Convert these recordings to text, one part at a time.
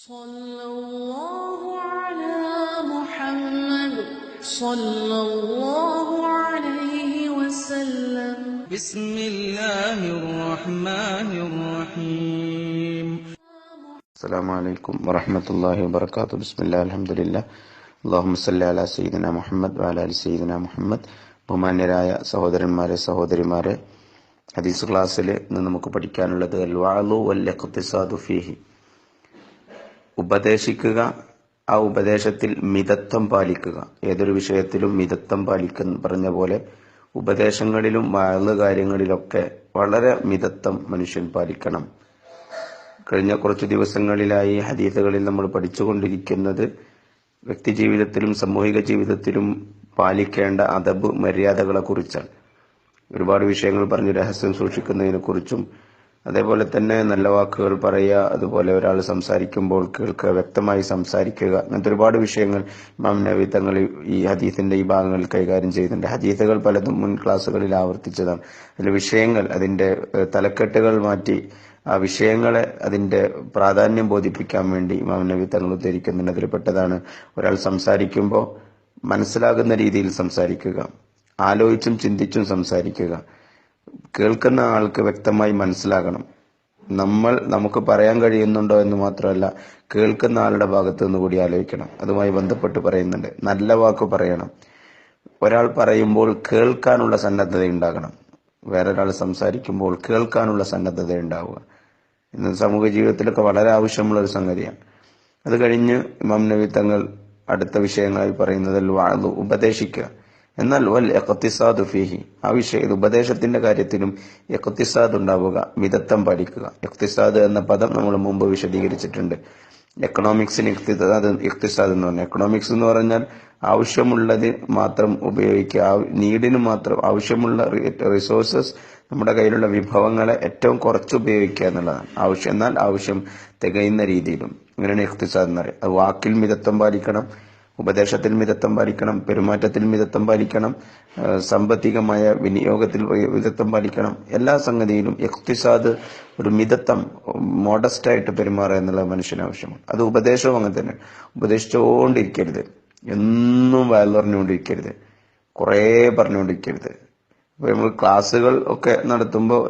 صلى الله على محمد صلى الله عليه وسلم بسم الله الرحمن الرحيم السلام عليكم ورحمة الله وبركاته. بسم الله الحمد لله اللهم صل على سيدنا മുഹമ്മദ് وعلى آل سيدنا മുഹമ്മദ്. ബഹുമാന്യരായ സഹോദരന്മാരെ സഹോദരിമാരെ, ഹദീസ് ക്ലാസ്സിൽ ഇന്ന് നമുക്ക് പഠിക്കാനുള്ളത് അൽ വഅ്ളു വൽ ഇഖ്തിസാദു ഫീഹി, ഉപദേശിക്കുക, ആ ഉപദേശത്തിൽ മിതത്വം പാലിക്കുക. ഏതൊരു വിഷയത്തിലും മിതത്വം പാലിക്കുന്ന പറഞ്ഞ പോലെ ഉപദേശങ്ങളിലും വഅ്ള് കാര്യങ്ങളിലൊക്കെ വളരെ മിതത്വം മനുഷ്യൻ പാലിക്കണം. കഴിഞ്ഞ കുറച്ചു ദിവസങ്ങളിലായി ഹദീസുകളിൽ നമ്മൾ പഠിച്ചുകൊണ്ടിരിക്കുന്നത് വ്യക്തി ജീവിതത്തിലും സാമൂഹിക ജീവിതത്തിലും പാലിക്കേണ്ട അദബ് മര്യാദകളെ കുറിച്ചാണ്. ഒരുപാട് വിഷയങ്ങൾ പറഞ്ഞു, രഹസ്യം സൂക്ഷിക്കുന്നതിനെ കുറിച്ചും അതേപോലെ തന്നെ നല്ല വാക്കുകൾ പറയുക, അതുപോലെ ഒരാൾ സംസാരിക്കുമ്പോൾ കേൾക്കുക, വ്യക്തമായി സംസാരിക്കുക, അങ്ങനത്തെ ഒരുപാട് വിഷയങ്ങൾ ഇമാം നബവി തങ്ങൾ ഈ ഹദീസിന്റെ ഈ ഭാഗങ്ങളിൽ കൈകാര്യം ചെയ്യുന്നുണ്ട്. ഹദീസുകൾ പലതും മുൻ ക്ലാസ്സുകളിൽ ആവർത്തിച്ചതാണ്. അതിൽ വിഷയങ്ങൾ, അതിന്റെ തലക്കെട്ടുകൾ മാറ്റി ആ വിഷയങ്ങളെ അതിന്റെ പ്രാധാന്യം ബോധിപ്പിക്കാൻ വേണ്ടി ഇമാം നബവി തങ്ങൾ ഉദ്ധരിക്കുന്നുണ്ട്. അതിൽപ്പെട്ടതാണ് ഒരാൾ സംസാരിക്കുമ്പോൾ മനസ്സിലാകുന്ന രീതിയിൽ സംസാരിക്കുക, ആലോചിച്ചും ചിന്തിച്ചും സംസാരിക്കുക, കേൾക്കുന്ന ആൾക്ക് വ്യക്തമായി മനസ്സിലാകണം. നമുക്ക് പറയാൻ കഴിയുന്നുണ്ടോ എന്ന് മാത്രമല്ല, കേൾക്കുന്ന ആളുടെ ഭാഗത്തു നിന്ന് കൂടി ആലോചിക്കണം. അതുമായി ബന്ധപ്പെട്ട് പറയുന്നുണ്ട്. നല്ല വാക്ക് പറയണം. ഒരാൾ പറയുമ്പോൾ കേൾക്കാനുള്ള സന്നദ്ധത ഉണ്ടാകണം. വേറൊരാൾ സംസാരിക്കുമ്പോൾ കേൾക്കാനുള്ള സന്നദ്ധത ഉണ്ടാവുക. ഇന്ന് സമൂഹ ജീവിതത്തിലൊക്കെ വളരെ ആവശ്യമുള്ള ഒരു സംഗതിയാണ്. അത് കഴിഞ്ഞ് ഇമാം നബവി തങ്ങൾ അടുത്ത വിഷയങ്ങളായി പറയുന്നത് വഅ്ളു, ഉപദേശിക്കുക. എന്നാൽ വൽ ഇഖ്തിസാദു ഫീഹി, ആ വിഷയം ഉപദേശത്തിന്റെ കാര്യത്തിലും ഇഖ്തിസാദ് ഉണ്ടാവുക, മിതത്വം പാലിക്കുക. ഇഖ്തിസാദ് എന്ന പദം നമ്മൾ മുമ്പ് വിശദീകരിച്ചിട്ടുണ്ട്. എക്കണോമിക്സിന് ഇഖ്തിസാദ് എന്ന് പറഞ്ഞാൽ, എക്കണോമിക്സ് എന്ന് പറഞ്ഞാൽ ആവശ്യമുള്ളത് മാത്രം ഉപയോഗിക്കുക, നീഡിന് മാത്രം ആവശ്യമുള്ള റിസോഴ്സസ്, നമ്മുടെ കയ്യിലുള്ള വിഭവങ്ങളെ ഏറ്റവും കുറച്ച് ഉപയോഗിക്കുക എന്നുള്ളതാണ്. എന്നാൽ ആവശ്യം തികയുന്ന രീതിയിലും, അങ്ങനെയാണ് ഇഖ്തിസാദ് എന്ന് പറയുന്നത്. അത് വാക്കിൽ മിതത്വം പാലിക്കണം, ഉപദേശത്തിൽ മിതത്വം പാലിക്കണം, പെരുമാറ്റത്തിൽ മിതത്വം പാലിക്കണം, സാമ്പത്തികമായ വിനിയോഗത്തിൽ മിതത്വം പാലിക്കണം. എല്ലാ സംഗതിയിലും ഇഖ്തിസാദ്, ഒരു മിതത്വം, മോഡസ്റ്റായിട്ട് പെരുമാറുക എന്നുള്ള മനുഷ്യന് ആവശ്യമാണ്. അത് ഉപദേശവും അങ്ങനെ തന്നെ. ഉപദേശിച്ചുകൊണ്ടിരിക്കരുത്, എന്നും വയൽ പറഞ്ഞുകൊണ്ടിരിക്കരുത്, കുറേ പറഞ്ഞുകൊണ്ടിരിക്കരുത്. ഇപ്പൊ നമ്മൾ ക്ലാസ്സുകൾ ഒക്കെ നടത്തുമ്പോൾ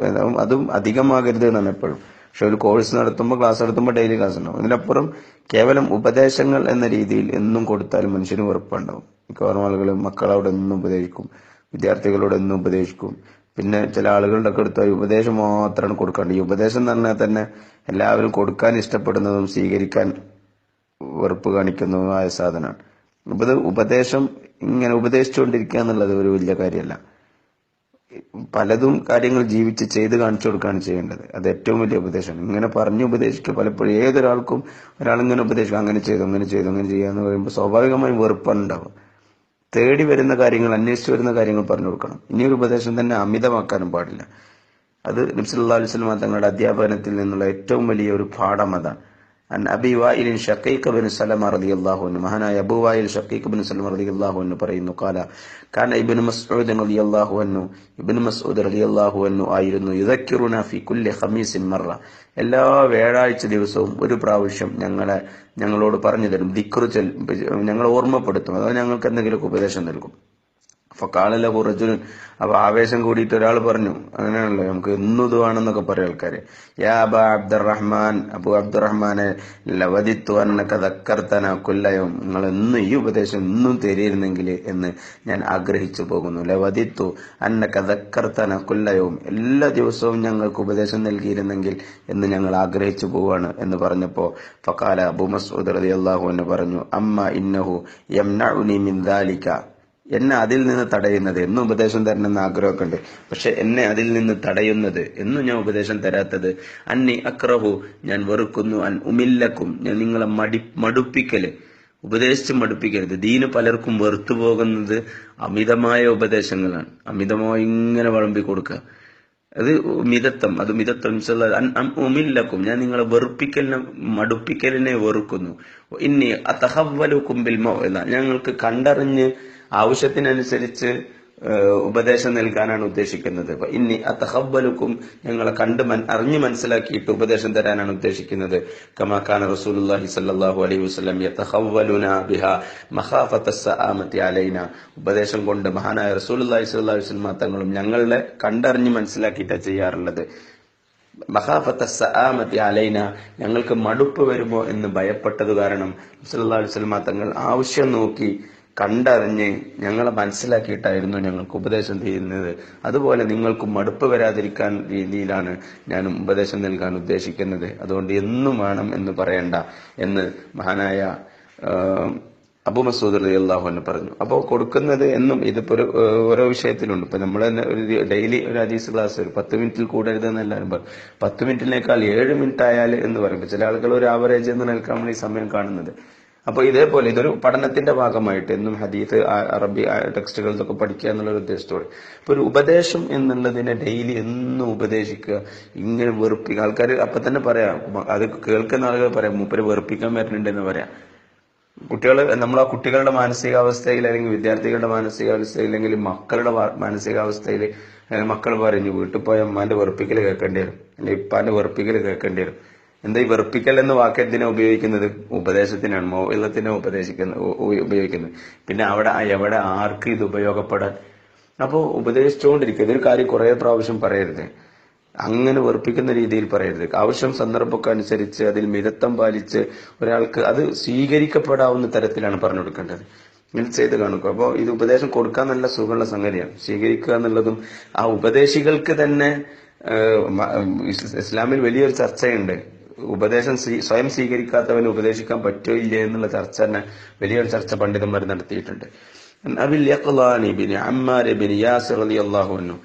അതും അധികമാകരുത് എന്നാണ് എപ്പോഴും. പക്ഷെ ഒരു കോഴ്സ് നടത്തുമ്പോൾ, ക്ലാസ് നടത്തുമ്പോൾ ഡെയിലി ക്ലാസ് ഉണ്ടാവും. ഇതിനപ്പുറം കേവലം ഉപദേശങ്ങൾ എന്ന രീതിയിൽ എന്നും കൊടുത്താലും മനുഷ്യന് വെറുപ്പുണ്ടാവും. മിക്കവാറും ആളുകൾ മക്കളോട് എന്നും ഉപദേശിക്കും, വിദ്യാർത്ഥികളോട് എന്നും ഉപദേശിക്കും. പിന്നെ ചില ആളുകളുടെ ഒക്കെ അടുത്ത് ഉപദേശം മാത്രമാണ് കൊടുക്കേണ്ടത്. ഈ ഉപദേശം എന്ന് പറഞ്ഞാൽ തന്നെ എല്ലാവരും കൊടുക്കാൻ ഇഷ്ടപ്പെടുന്നതും സ്വീകരിക്കാൻ വെറുപ്പ് കാണിക്കുന്നതുമായ സാധനമാണ്. അപ്പൊ ഇത് ഉപദേശം ഇങ്ങനെ ഉപദേശിച്ചുകൊണ്ടിരിക്കുക എന്നുള്ളത് ഒരു വലിയ കാര്യമല്ല. പലതും കാര്യങ്ങൾ ജീവിച്ച് ചെയ്ത് കാണിച്ചു കൊടുക്കുകയാണ് ചെയ്യേണ്ടത്. അത് ഏറ്റവും വലിയ ഉപദേശമാണ്. ഇങ്ങനെ പറഞ്ഞു ഉപദേശിക്കുക. പലപ്പോഴും ഏതൊരാൾക്കും ഒരാളിങ്ങനെ ഉപദേശിക്കും, അങ്ങനെ ചെയ്തു അങ്ങനെ ചെയ്തു അങ്ങനെ ചെയ്യാന്ന് പറയുമ്പോൾ സ്വാഭാവികമായും വെറുപ്പുണ്ടാവും. തേടി വരുന്ന കാര്യങ്ങൾ, അന്വേഷിച്ചു വരുന്ന കാര്യങ്ങൾ പറഞ്ഞു കൊടുക്കണം. ഇനിയൊരു ഉപദേശം തന്നെ അമിതമാക്കാനും പാടില്ല. അത് നബി സല്ലല്ലാഹു അലൈഹി വസല്ലം തങ്ങളുടെ അധ്യാപനത്തിൽ നിന്നുള്ള ഏറ്റവും വലിയ ഒരു പാഠം അതാണ്. അൻ അബി വായിലിൻ ഷഖീഖ് ബിൻ സലമ റളിയല്ലാഹു അൻഹു, മഹാനായ അബൂ വായിൽ ഷഖീഖ് ബിൻ സലമ റളിയല്ലാഹു അൻഹു പറയുന്നു, ഖാല കാന ഇബ്നു മസ്ഊദ് റളിയല്ലാഹു അൻഹു, ഇബ്നു മസ്ഊദ് റളിയല്ലാഹു അൻഹു ആയിരുന്നു, യുദക്കിറുനാ ഫി കുല്ലി ഖമീസിൻ മറ, എല്ലാ വ്യാഴാഴ്ച ദിവസവും ഒരു പ്രാവശ്യം ഞങ്ങളോട് പറഞ്ഞു തരും, ദിക്ർ ഞങ്ങൾ ഓർമ്മപ്പെടുത്തും, അഥവാ ഞങ്ങൾക്ക് എന്തെങ്കിലുമൊക്കെ ഉപദേശം നൽകും. ഫഖാലലഹു റജുലുൻ, അപ്പൊ ആവേശം കൂടിയിട്ട് ഒരാൾ പറഞ്ഞു, അങ്ങനെയാണല്ലോ നമുക്ക് എന്നും ഇത് വേണമെന്നൊക്കെ പറയും ആൾക്കാര്, യാ അബാ അബ്ദുറഹ്മാൻ, അബു അബ്ദുറഹ്മാനെ, ലവദിത്തു അന്നക ദക്കർതനാ കുല്ലയൗം, നിങ്ങൾ എന്നും ഈ ഉപദേശം എന്നും തരുന്നെങ്കിൽ എന്ന് ഞാൻ ആഗ്രഹിച്ചു പോകുന്നു. ലവദിത്തു അന്നക ദക്കർതനാ കുല്ലയൗം, എല്ലാ ദിവസവും ഞങ്ങൾക്ക് ഉപദേശം നൽകിയിരുന്നെങ്കിൽ എന്ന് ഞങ്ങൾ ആഗ്രഹിച്ചു പോവാണ് എന്ന് പറഞ്ഞപ്പോ ഫഖാല അബൂ മസ്ഊദ് റളിയല്ലാഹു അൻഹു പറഞ്ഞു, അമ്മ ഇന്നഹു യംനഉനി മിൻ ദാലിക, എന്നെ അതിൽ നിന്ന് തടയുന്നത്, എന്നും ഉപദേശം തരണമെന്ന് ആഗ്രഹമൊക്കെ ഉണ്ട്, പക്ഷെ എന്നെ അതിൽ നിന്ന് തടയുന്നത്, എന്നും ഞാൻ ഉപദേശം തരാത്തത്, അന്നി അക്റഹു, ഞാൻ വെറുക്കുന്നു, അൻ ഉമില്ലക്കും, ഞാൻ നിങ്ങളെ മടുപ്പിക്കല്, ഉപദേശിച്ച് മടുപ്പിക്കരുത്. ദീന് പലർക്കും വെറുത്തു പോകുന്നത് അമിതമായ ഉപദേശങ്ങളാണ്. അമിതമായി ഇങ്ങനെ വിളമ്പി കൊടുക്കുക, അത് മിതത്വം, അത് മിതത്വം. ഉമില്ലക്കും, ഞാൻ നിങ്ങളെ മടുപ്പിക്കലിനെ വെറുക്കുന്നു. ഇന്നി അതഹവ്വലുക്കും ബിൽ മൗഇദ, ഞങ്ങൾക്ക് കണ്ടറിഞ്ഞ് ആവശ്യത്തിനനുസരിച്ച് ഉപദേശം നൽകാനാണ് ഉദ്ദേശിക്കുന്നത്. ഇന്നി അതഖബ്ബലുക്കും, ഞങ്ങളെ കണ്ട് അറിഞ്ഞു മനസ്സിലാക്കിയിട്ട് ഉപദേശം തരാനാണ് ഉദ്ദേശിക്കുന്നത്. കമാ കാന റസൂലുള്ളാഹി സ്വല്ലല്ലാഹു അലൈഹി വസല്ലം യതഖവ്വലുനാ ബിഹാ മഖാഫത്തസ് സആമത്തി അലൈനാ, ഉപദേശം കൊണ്ട് മഹാനായ റസൂലുള്ളാഹി സ്വല്ലല്ലാഹു അലൈഹി വസല്ലം തങ്ങളും ഞങ്ങളെ കണ്ടറിഞ്ഞ് മനസ്സിലാക്കിയിട്ടാണ് ചെയ്യാറുള്ളത്. മഖാഫത്തസ് സആമത്തി അലൈന, ഞങ്ങൾക്ക് മടുപ്പ് വരുമോ എന്ന് ഭയപ്പെട്ടത് കാരണം സല്ലല്ലാഹു അലൈഹി വസല്ലം തങ്ങൾ ആവശ്യം നോക്കി കണ്ടറിഞ്ഞ് ഞങ്ങളെ മനസ്സിലാക്കിയിട്ടായിരുന്നു ഞങ്ങൾക്ക് ഉപദേശം ചെയ്യുന്നത്. അതുപോലെ നിങ്ങൾക്കും മടുപ്പ് വരാതിരിക്കാൻ രീതിയിലാണ് ഞാൻ ഉപദേശം നൽകാൻ ഉദ്ദേശിക്കുന്നത്. അതുകൊണ്ട് എന്നും വേണം എന്ന് പറയണ്ട എന്ന് മഹാനായ അബൂ മസ്ഊദ് റളിയല്ലാഹു അൻഹു പറഞ്ഞു. അപ്പോൾ കൊടുക്കുന്നത് എന്നും ഇതിപ്പോ ഓരോ വിഷയത്തിലുണ്ട്. ഇപ്പൊ നമ്മൾ തന്നെ ഒരു ഡെയിലി ഒരു ഹദീസ് ക്ലാസ് ഒരു 10 മിനിറ്റിൽ കൂടരുതെന്ന് എല്ലാവരും പറയും. 10 മിനിറ്റിനേക്കാൾ 7 മിനിറ്റ് ആയാൽ എന്ന് പറയുമ്പോൾ ചില ആളുകൾ ഒരു ആവറേജ് എന്ന് നിൽക്കാണ് ഈ സമയം കാണുന്നത്. അപ്പൊ ഇതേപോലെ ഇതൊരു പഠനത്തിന്റെ ഭാഗമായിട്ട് എന്നും ഹദീസ് അറബി ടെക്സ്റ്റുകളിലൊക്കെ പഠിക്കുക എന്നുള്ള ഒരു ഉദ്ദേശത്തോടെ ഇപ്പൊ ഒരു ഉപദേശം എന്നുള്ളതിനെ ഡെയിലി എന്നും ഉപദേശിക്കുക, ഇങ്ങനെ വെറുപ്പിക്കുക. ആൾക്കാർ അപ്പൊ തന്നെ പറയാം, അത് കേൾക്കുന്ന ആളുകൾ പറയാം മൂപ്പര് വെറുപ്പിക്കാൻ വരുന്നുണ്ടെന്ന് പറയാം. നമ്മളാ കുട്ടികളുടെ മാനസികാവസ്ഥയിൽ അല്ലെങ്കിൽ വിദ്യാർത്ഥികളുടെ മാനസികാവസ്ഥയിൽ അല്ലെങ്കിൽ മക്കളുടെ മാനസികാവസ്ഥയിൽ മക്കൾ പറഞ്ഞു വീട്ടിൽ പോയ അമ്മാന്റെ വെറുപ്പിക്കൽ കേൾക്കേണ്ടി വരും, അല്ലെങ്കിൽ ഇപ്പാന്റെ വെറുപ്പിക്കൽ കേൾക്കേണ്ടി വരും. എന്താ ഈ വെറുപ്പിക്കൽ എന്ന വാക്ക് എന്തിനാ ഉപയോഗിക്കുന്നത്? ഉപദേശത്തിനാണ്, മൗഇളത്തിനാണ് ഉപയോഗിക്കുന്നത്. പിന്നെ എവിടെ ആർക്ക് ഇത് ഉപയോഗപ്പെടാൻ? അപ്പോ ഉപദേശിച്ചുകൊണ്ടിരിക്കുക. ഇതൊരു കാര്യം കുറെ പ്രാവശ്യം പറയരുത്, അങ്ങനെ വെറുപ്പിക്കുന്ന രീതിയിൽ പറയരുത്. ആവശ്യം സന്ദർഭമൊക്കെ അനുസരിച്ച് അതിൽ മിതത്വം പാലിച്ച് ഒരാൾക്ക് അത് സ്വീകരിക്കപ്പെടാവുന്ന തരത്തിലാണ് പറഞ്ഞു കൊടുക്കേണ്ടത്. ഇങ്ങനെ ചെയ്ത് കാണുക. അപ്പോൾ ഇത് ഉപദേശം കൊടുക്കാൻ നല്ല സുഖമുള്ള സംഗതിയാണ്. സ്വീകരിക്കുക എന്നുള്ളതും ആ ഉപദേശികൾക്ക് തന്നെ ഇസ്ലാമിൽ വലിയൊരു ചർച്ചയുണ്ട്. ഉപദേശം സ്വയം സ്വീകരിക്കാത്തവന് ഉപദേശിക്കാൻ പറ്റോ ഇല്ലേ എന്നുള്ള ചർച്ച തന്നെ വലിയൊരു ചർച്ച പണ്ഡിതന്മാർ നടത്തിയിട്ടുണ്ട്. അബിൽ യഖ്ലാനി ബിൻ അമ്മാർ ബിൻ യാസിർ റളിയല്ലാഹു അൻഹു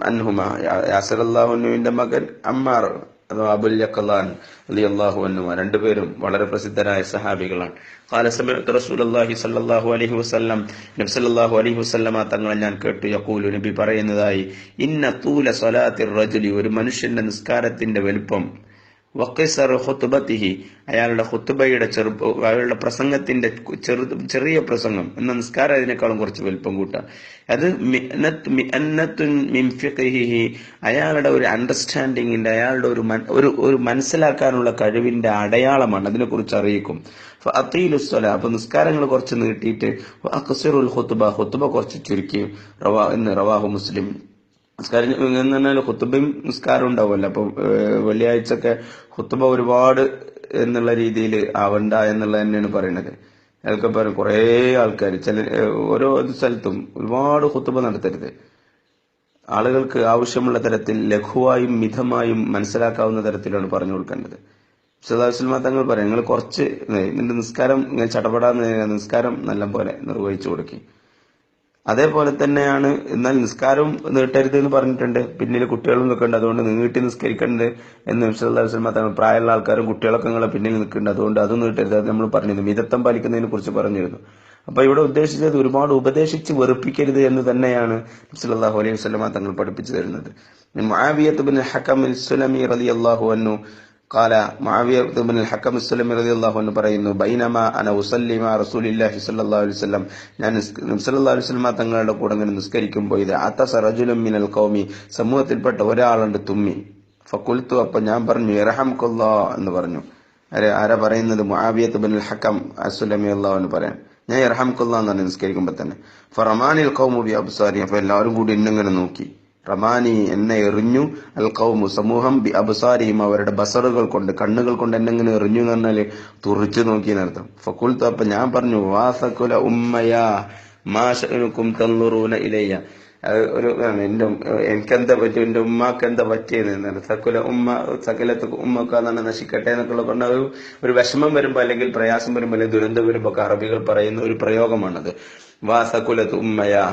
അൻഹുമാ, യാസിർ റളിയല്ലാഹു അൻഹുവിന്റെ മകൻ അമ്മാർ അഥവാ അബുൽ യഖ്ലാൻ റളിയല്ലാഹു അൻഹു, രണ്ടുപേരും വളരെ പ്രസിദ്ധരായ സഹാബികളാണ്. ഖാല സമിഅ്തു റസൂലുള്ളാഹി സ്വല്ലല്ലാഹു അലൈഹി വസല്ലം, നബി സല്ലല്ലാഹു അലൈഹി വസല്ലമ തങ്ങളെ ഞാൻ കേട്ടു, യഖൂലു, നബി പറയുന്നതായി, ഇന്ന തൂല സ്വലാത്തിർ റജുലി, ഒരു മനുഷ്യന്റെ നിസ്കാരത്തിന്റെ വലുപ്പം, വഖിസർ ഖുത്ബതിഹി, അയാളുടെ ഖുത്ബയുടെ അയാളുടെ പ്രസംഗത്തിന്റെ ചെറിയ പ്രസംഗം എന്ന നിസ്കാരം അതിനേക്കാളും കുറച്ച് വലുപ്പം കൂട്ടുക. അത് മിഅന്നത്തുൻ മിൻ ഫിഖ്ഹിഹി, അയാളുടെ ഒരു അണ്ടർസ്റ്റാൻഡിങ്ങിന്റെ അയാളുടെ ഒരു മനസ്സിലാക്കാനുള്ള കഴിവിന്റെ അടയാളമാണ്, അതിനെക്കുറിച്ച് അറിയിക്കും. ഫഅതീലുസ് സ്വലാ, അപ്പൊ നിസ്കാരങ്ങൾ കുറച്ച് നീട്ടിയിട്ട് അഖ്സിറുൽ ഖുത്ബ, ഖുത്ബ കുറച്ച് ചുരുക്കി. റവാഹു മുസ്ലിം. നിസ്കാരം എന്ന് പറഞ്ഞാൽ ഖുത്ബയും നിസ്കാരം ഉണ്ടാവുമല്ലോ. അപ്പൊ വെള്ളിയാഴ്ചയൊക്കെ ഖുത്ബ ഒരുപാട് എന്നുള്ള രീതിയിൽ ആവണ്ട എന്നുള്ളത് തന്നെയാണ് പറയുന്നത്. അതൊക്കെ പറയും കുറെ ആൾക്കാർ ഓരോ സ്ഥലത്തും ഒരുപാട് ഖുത്ബ നടത്തരുത്. ആളുകൾക്ക് ആവശ്യമുള്ള തരത്തിൽ ലഘുവായും മിതമായും മനസ്സിലാക്കാവുന്ന തരത്തിലാണ് പറഞ്ഞു കൊടുക്കേണ്ടത്. സല്ലല്ലാഹു തങ്ങൾ പറയും, നിങ്ങൾ കുറച്ച് നിന്റെ നിസ്കാരം ചടപടാന്ന് നിസ്കാരം നല്ല പോലെ നിർവഹിച്ചു കൊടുക്കി. അതേപോലെ തന്നെയാണ്, എന്നാൽ നിസ്കാരം നീട്ടരുത് എന്ന് പറഞ്ഞിട്ടുണ്ട്. പിന്നിൽ കുട്ടികളും നിൽക്കുന്നുണ്ട്, അതുകൊണ്ട് നീട്ടി നിസ്കരിക്കരുത് എന്ന് സല്ലല്ലാഹു അലൈഹി വസല്ലം പ്രായമുള്ള ആൾക്കാരും കുട്ടികളൊക്കെ നിങ്ങളെ പിന്നിൽ നിൽക്കുന്നുണ്ട്, അതുകൊണ്ട് അത് നീട്ടരുത്. അത് നമ്മൾ പറഞ്ഞിരുന്നു, മിതത്വം പാലിക്കുന്നതിനെ കുറിച്ച് പറഞ്ഞിരുന്നു. അപ്പൊ ഇവിടെ ഉദ്ദേശിച്ചത് ഒരുപാട് ഉപദേശിച്ച് വെറുപ്പിക്കരുത് എന്ന് തന്നെയാണ് സല്ലല്ലാഹു അലൈഹി വസല്ലം തങ്ങൾ പഠിപ്പിച്ചു തരുന്നത്. മുആവിയത്ത് ബിൻ ഹകം അൽ-സുലമി റളിയല്ലാഹു അൻഹു قال معاوية بن الحكم السلمي رضي الله عنه പറയുന്നു, ബൈനമാ അന ഉസല്ലി മാ റസൂലില്ലാഹി സ്വല്ലല്ലാഹു അലൈഹി വസല്ലം, ഞാൻ നബി സല്ലല്ലാഹു അലൈഹി വസല്ലം തങ്ങളുടെ കൂടെ അങ്ങനെ നിസ്കരിക്കുമ്പോൾ ഇത് അതസ റജുലുൻ മിനൽ ഖൗമി, സമൂഹത്തിൽപ്പെട്ട ഒരാളുണ്ട് തുമ്മി. ഫഖുൽതു, അപ്പോൾ ഞാൻ പറഞ്ഞു, ഇർഹംകല്ലാഹ് എന്ന് പറഞ്ഞു. ആരാ പറയുന്നത്? മുആവിയത്ത് ബിൻ ഹകം അസ്-സുലമി റളിയല്ലാഹു അൻഹു പറയാൻ, ഞാൻ ഇർഹംകല്ലാഹ് എന്ന് പറഞ്ഞു നിസ്കരിക്കുമ്പോൾ തന്നെ. ഫറമാനിൽ ഖൗമു ബി അബ്സാരി, അപ്പോൾ എല്ലാവരും കൂടി എന്നെങ്ങനെ നോക്കി. റമാനി, എന്നെ എറിഞ്ഞു. അൽ ഖൗമു, സമൂഹം, ബി അബ്സാരിഹിം, അവരുടെ ബസറുകൾ കൊണ്ട്, കണ്ണുകൾ കൊണ്ട് എന്നെങ്ങനെ എറിഞ്ഞു എന്ന് പറഞ്ഞാല് തുറിച്ചു നോക്കി എന്നർത്ഥം. ഫഖുൽതു, അപ്പൊ ഞാൻ പറഞ്ഞു, വാസകുല ഉമ്മയാ മാ ശഅനുകും തൻളുറൂന ഇലയ്യ, ഒരു എനിക്കെന്താ പറ്റും, എന്റെ ഉമ്മാക്ക് എന്താ പറ്റിയെന്ന്. സകുല ഉമ്മ, സകലത്ത് ഉമ്മക്ക് എന്നാണ് നശിക്കട്ടെ എന്നൊക്കെ പറഞ്ഞ ഒരു വിഷമം വരുമ്പോ അല്ലെങ്കിൽ പ്രയാസം വരുമ്പോ അല്ലെങ്കിൽ ദുരന്തം വരുമ്പോ അറബികൾ പറയുന്ന ഒരു പ്രയോഗമാണത്. വാസകുലത്ത് ഉമ്മയാ,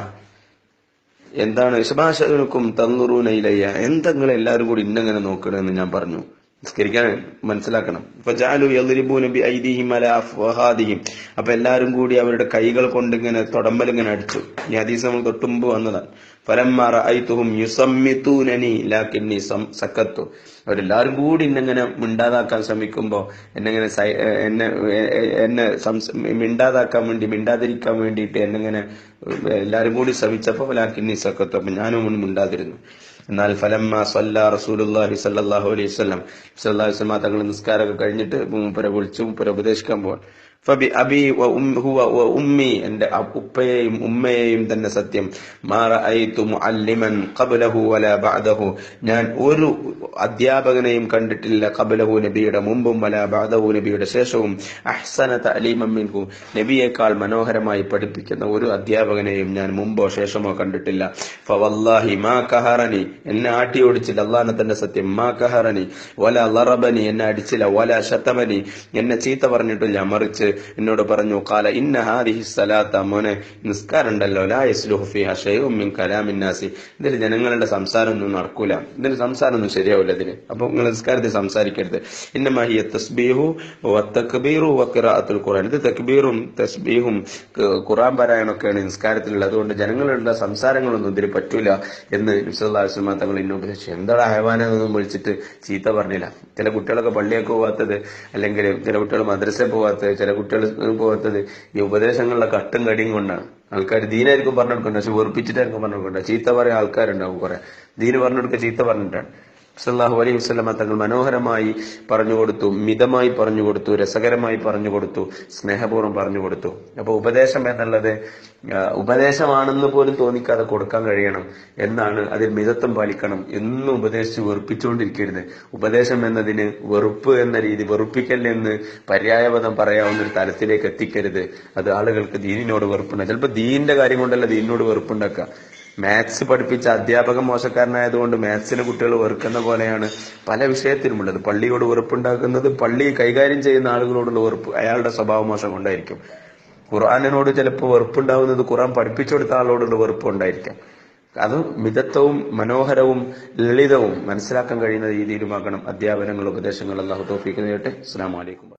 എന്താണ് ശബാശനുക്കും തന്നുറൂന ഇലയ്യ, എന്തെങ്കിലും എല്ലാവരും കൂടി ഇന്നെങ്ങനെ നോക്കണമെന്ന് ഞാൻ പറഞ്ഞു. നിസ്കരിക്കാൻ മനസ്സിലാക്കണം. ഫജഅലു യദ്രിബൂന ബിഐദിഹിം അലാ അഫ്വാഹാദിഹിം, അപ്പൊ എല്ലാരും കൂടി അവരുടെ കൈകൾ കൊണ്ട് ഇങ്ങനെ തൊടമ്പൽ ഇങ്ങനെ അടിച്ചു. ഈ ഹദീസ് നമ്മൾ തൊട്ടുമുമ്പ് വന്നതാണ്. ഫലമ്മാ റഅയ്തുഹും യുസമ്മിതൂനനി ലാകിന്നി സക്കത്തു, അവരെല്ലാരും കൂടി എന്നെങ്ങനെ മിണ്ടാതാക്കാൻ ശ്രമിക്കുമ്പോ എന്നെ മിണ്ടാതാക്കാൻ വേണ്ടി, മിണ്ടാതിരിക്കാൻ വേണ്ടിയിട്ട് എന്നെങ്ങനെ എല്ലാരും കൂടി ശ്രമിച്ചപ്പോ ലാകിന്നി സക്കത്തു, അപ്പൊ ഞാനും മിണ്ടാതിരുന്നു. എന്നാൽ ഫലമ്മ സല്ലാ റസൂലുള്ളാഹി സ്വല്ലല്ലാഹു അലൈഹി വസല്ലം സല്ലല്ലാഹു അലൈഹി വസല്ലം തങ്ങൾ നിസ്കാരമൊക്കെ കഴിഞ്ഞിട്ട് മൂപ്പരെ വിളിച്ചു, മൂപ്പരെ ഉപദേശിക്കാൻ പോവാൻ. ഫബി അബി വ ഉമ്മി, എന്റെ ഉപ്പയെയും ഉമ്മയെയും തന്നെ സത്യം, മാ റഅയ്തു മുഅല്ലിമൻ ഖബ്ലഹു വലാ ബഅദഹു, ഞാൻ ഒരു അധ്യാപകനെയും കണ്ടിട്ടില്ല, ഖബ്ലഹു നബിയുടെ മുമ്പും വലാ ബഅദഹു നബിയുടെ ശേഷവും, അഹ്സന തഅലീമൻ മിൻഹു, നബിയേക്കാൾ മനോഹരമായി പഠിപ്പിക്കുന്ന ഒരു അധ്യാപകനെയും ഞാൻ മുമ്പോ ശേഷമോ കണ്ടിട്ടില്ല. ഫവല്ലാഹി മാ കഹറനി, എന്നെ ആട്ടി ഓടിച്ചില്ല, അല്ലാഹുവിനെ തന്നെ സത്യം, മാ കഹറനി വലാ ലറബനി, എന്നെ അടിച്ചില്ല, വലാ ശതമനി, എന്നെ ചീത്ത പറഞ്ഞിട്ടില്ല, മറിച്ച് എന്നോട് പറഞ്ഞു, ഖാല ഇന്ന ഹാദിഹി സലാത്ത, മോനെ നിസ്കാരം ഉണ്ടല്ലോ, ലാ യസ്ലുഹു ഫീഹാ ശൈഉൻ മിൻ കലാമിൻ നാസി, ഇതിൽ ജനങ്ങളുടെ സംസാരം ഒന്നും നടക്കൂല, ഇതിന് സംസാരം ഒന്നും ശരിയാവില്ല ഇതിന്, അപ്പൊ നിങ്ങൾ നിസ്കാരത്തിൽ സംസാരിക്കരുത്. ഇന്നമാ ഹിയ തസ്ബീഹു വതക്ബീറു വഖിറാഅത്തുൽ ഖുർആൻ, ഇത് തക്ബീറും തസ്ബീഹും ഖുർആൻ പാരായണമൊക്കെയാണ് നിസ്കാരത്തിലുള്ളത്, അതുകൊണ്ട് ജനങ്ങളുടെ സംസാരങ്ങളൊന്നും ഇതിന് പറ്റൂല എന്ന് നബി സല്ലല്ലാഹു അലൈഹി വസല്ലം തങ്ങൾ എന്നോട് ഉപദേശിച്ചു. എന്താടാ ഹയവാനെന്നൊന്നും വിളിച്ചിട്ട് ചീത്ത പറഞ്ഞില്ല. ചില കുട്ടികളൊക്കെ പള്ളിയൊക്കെ പോവാത്തത്, അല്ലെങ്കിൽ ചില കുട്ടികൾ മദ്രസയിൽ പോവാത്തത്, ചില കുട്ടികൾ പോകാത്തത് ഈ ഉപദേശങ്ങളിലെ കട്ടും കടിയും കൊണ്ടാണ്. ആൾക്കാർ ദീനായിരിക്കും പറഞ്ഞു കൊടുക്കുന്നത്, പക്ഷെ വെറുപ്പിച്ചിട്ടായിരിക്കും പറഞ്ഞു കൊടുക്കുന്നത്. ചീത്ത പറയാൻ ആൾക്കാരുണ്ടാവും കുറെ, ദീന് പറഞ്ഞു കൊടുക്കുക ചീത്ത പറഞ്ഞിട്ടാണ്. സല്ലല്ലാഹു അലൈഹി വസല്ലം തങ്ങൾ മനോഹരമായി പറഞ്ഞു കൊടുത്തു, മിതമായി പറഞ്ഞു കൊടുത്തു, രസകരമായി പറഞ്ഞു കൊടുത്തു, സ്നേഹപൂർവ്വം പറഞ്ഞു കൊടുത്തു. അപ്പൊ ഉപദേശം എന്നുള്ളത് ഉപദേശമാണെന്ന് പോലും തോന്നിക്കാതെ കൊടുക്കാൻ കഴിയണം എന്നാണ്. അതിൽ മിതത്വം പാലിക്കണം. എന്നും ഉപദേശിച്ച് വെറുപ്പിച്ചുകൊണ്ടിരിക്കരുത്. ഉപദേശം എന്നതിന് വെറുപ്പ് എന്ന രീതി, വെറുപ്പിക്കൽ എന്ന് പര്യായപദം പറയാവുന്ന ഒരു തലത്തിലേക്ക് എത്തിക്കരുത്. അത് ആളുകൾക്ക് ദീനിനോട് വെറുപ്പുണ്ട്. ചിലപ്പോൾ ദീനിന്റെ കാര്യം കൊണ്ടല്ല ദീനിനോട് വെറുപ്പുണ്ടാക്കുക. മാത്സ് പഠിപ്പിച്ച അധ്യാപകൻ മോശക്കാരനായതുകൊണ്ട് മാത്സിന് കുട്ടികൾ വെറുക്കുന്ന പോലെയാണ് പല വിഷയത്തിലുമുള്ളത്. പള്ളിയോട് വെറുപ്പുണ്ടാക്കുന്നത് പള്ളി കൈകാര്യം ചെയ്യുന്ന ആളുകളോടുള്ള വെറുപ്പ് അയാളുടെ സ്വഭാവ മോശം കൊണ്ടായിരിക്കും. ഖുർആനിനോട് ചിലപ്പോൾ വെറുപ്പുണ്ടാവുന്നത് ഖുർആൻ പഠിപ്പിച്ചു കൊടുത്ത ആളോടുള്ള വെറുപ്പ് കൊണ്ടായിരിക്കാം. അത് മിതത്വവും മനോഹരവും ലളിതവും മനസ്സിലാക്കാൻ കഴിയുന്ന രീതിയിലുമാകണം അധ്യാപനങ്ങൾ, ഉപദേശങ്ങൾ. അല്ലാഹു തൗഫീഖ് നൽകട്ടെ. അസ്സലാമു അലൈക്കും.